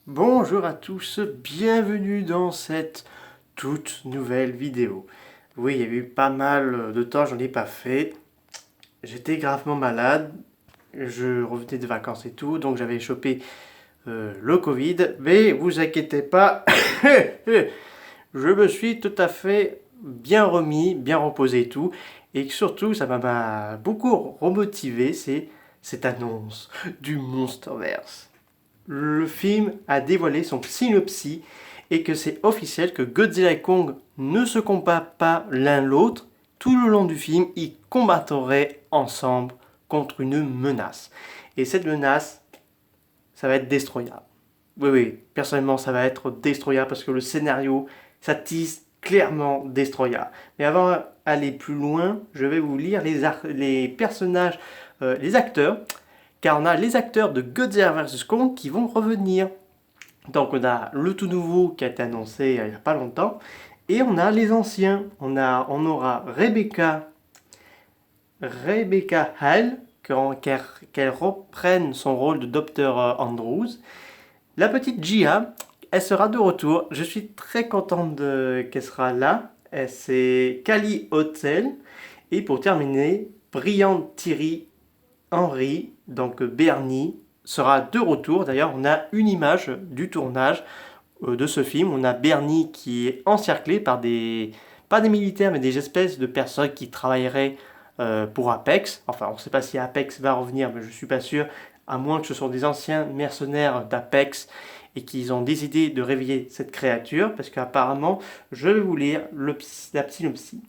Bonjour à tous, bienvenue dans cette toute nouvelle vidéo. Oui, il y a eu pas mal de temps, j'en ai pas fait. J'étais gravement malade, je revenais de vacances et tout, donc j'avais chopé le Covid. Mais vous inquiétez pas, je me suis tout à fait bien remis, bien reposé et tout. Et surtout, ça m'a beaucoup remotivé, c'est cette annonce du Monsterverse. Le film a dévoilé son synopsis et que c'est officiel que Godzilla et Kong ne se combattent pas l'un l'autre. Tout le long du film, ils combattraient ensemble contre une menace. Et cette menace, ça va être Destroya. Oui, oui, personnellement, ça va être Destroya parce que le scénario, ça tease clairement Destroya. Mais avant d'aller plus loin, je vais vous lire les personnages, les acteurs, car on a les acteurs de Godzilla vs Kong qui vont revenir. Donc on a le tout nouveau qui a été annoncé il n'y a pas longtemps, et on a les anciens. On aura Rebecca Hall, qu'elle reprenne son rôle de Dr. Andrews. La petite Gia, elle sera de retour. Je suis très contente qu'elle sera là. C'est Kali Hotel. Et pour terminer, Brian Thierry Henry, donc Bernie, sera de retour. D'ailleurs, on a une image du tournage de ce film. On a Bernie qui est encerclé par pas des militaires, mais des espèces de personnes qui travailleraient pour Apex. Enfin, on ne sait pas si Apex va revenir, mais je ne suis pas sûr, à moins que ce sont des anciens mercenaires d'Apex et qu'ils ont décidé de réveiller cette créature, parce qu'apparemment, je vais vous lire la synopsis.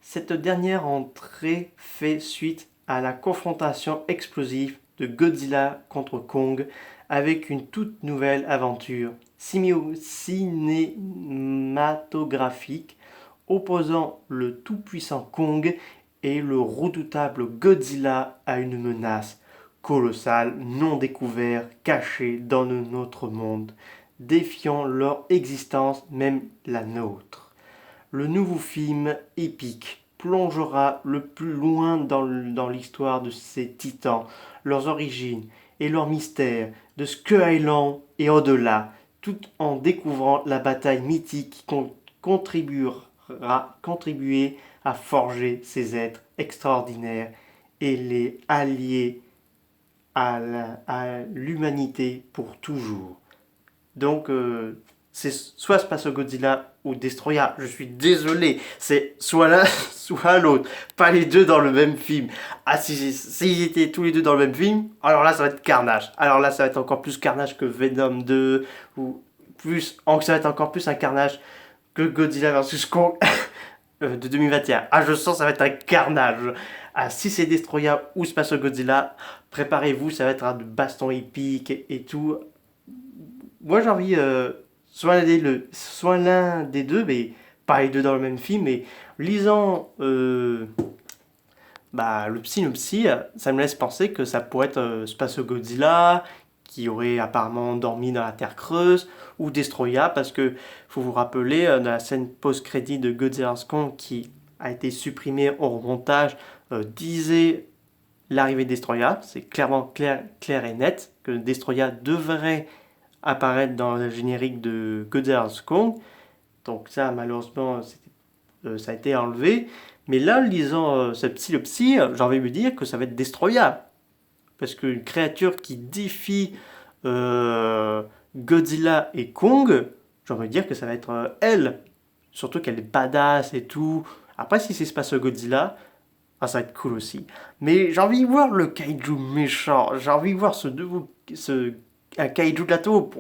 Cette dernière entrée fait suite à la confrontation explosive de Godzilla contre Kong avec une toute nouvelle aventure cinématographique opposant le tout-puissant Kong et le redoutable Godzilla à une menace colossale non découverte cachée dans notre monde, défiant leur existence, même la nôtre. Le nouveau film épique plongera le plus loin dans l'histoire de ces titans, leurs origines et leurs mystères, de Skull Island et au-delà, tout en découvrant la bataille mythique qui contribuer à forger ces êtres extraordinaires et les allier à l'humanité pour toujours. Donc, c'est soit Space Godzilla ou Destroya. Je suis désolé, c'est soit l'un, soit l'autre. Pas les deux dans le même film. Ah, si étaient tous les deux dans le même film, alors là, ça va être carnage. Alors là, ça va être encore plus carnage que Venom 2, ou ça va être encore plus un carnage que Godzilla vs Kong de 2021. Ah, je sens ça va être un carnage. Ah, si c'est Destroya ou Space Godzilla, préparez-vous, ça va être un baston épique et tout. Moi, j'ai envie soit l'un des deux, mais pas les deux dans le même film. Mais lisant le synopsis, ça me laisse penser que ça pourrait être Space Godzilla, qui aurait apparemment dormi dans la Terre creuse, ou Destroya, parce que faut vous rappeler, dans la scène post-crédit de Godzilla Kong, qui a été supprimée au montage, disait l'arrivée de Destroya. C'est clairement clair et net que Destroya devrait apparaître dans le générique de Godzilla Kong. Donc ça, malheureusement, ça a été enlevé. Mais là, lisant cette synopsis, j'ai envie de me dire que ça va être Destroya. Parce qu'une créature qui défie Godzilla et Kong, j'ai envie de dire que ça va être elle. Surtout qu'elle est badass et tout. Après, si c'est Space Godzilla, ah, ça va être cool aussi. Mais j'ai envie de voir le kaiju méchant. J'ai envie de voir un kaiju de la taupe.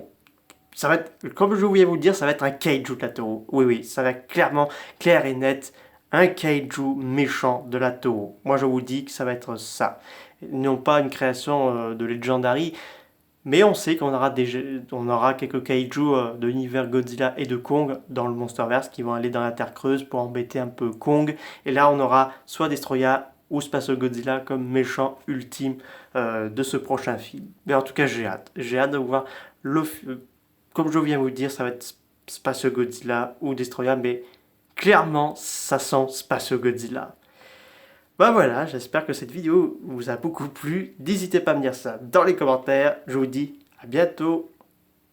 Ça va être, comme je voulais vous le dire, ça va être un kaiju de la Toho. Oui, oui, ça va être clairement, clair et net, un kaiju méchant de la Toho. Moi, je vous dis que ça va être ça. Non pas une création de Legendary, mais on sait on aura quelques kaiju de l'univers Godzilla et de Kong dans le Monsterverse qui vont aller dans la Terre creuse pour embêter un peu Kong. Et là, on aura soit Destroya ou Space Godzilla comme méchant ultime de ce prochain film. Mais en tout cas, j'ai hâte. J'ai hâte de voir le, comme je viens de vous le dire, ça va être Space Godzilla ou Destroya, mais clairement, ça sent Space Godzilla. Bah voilà, j'espère que cette vidéo vous a beaucoup plu. N'hésitez pas à me dire ça dans les commentaires. Je vous dis à bientôt.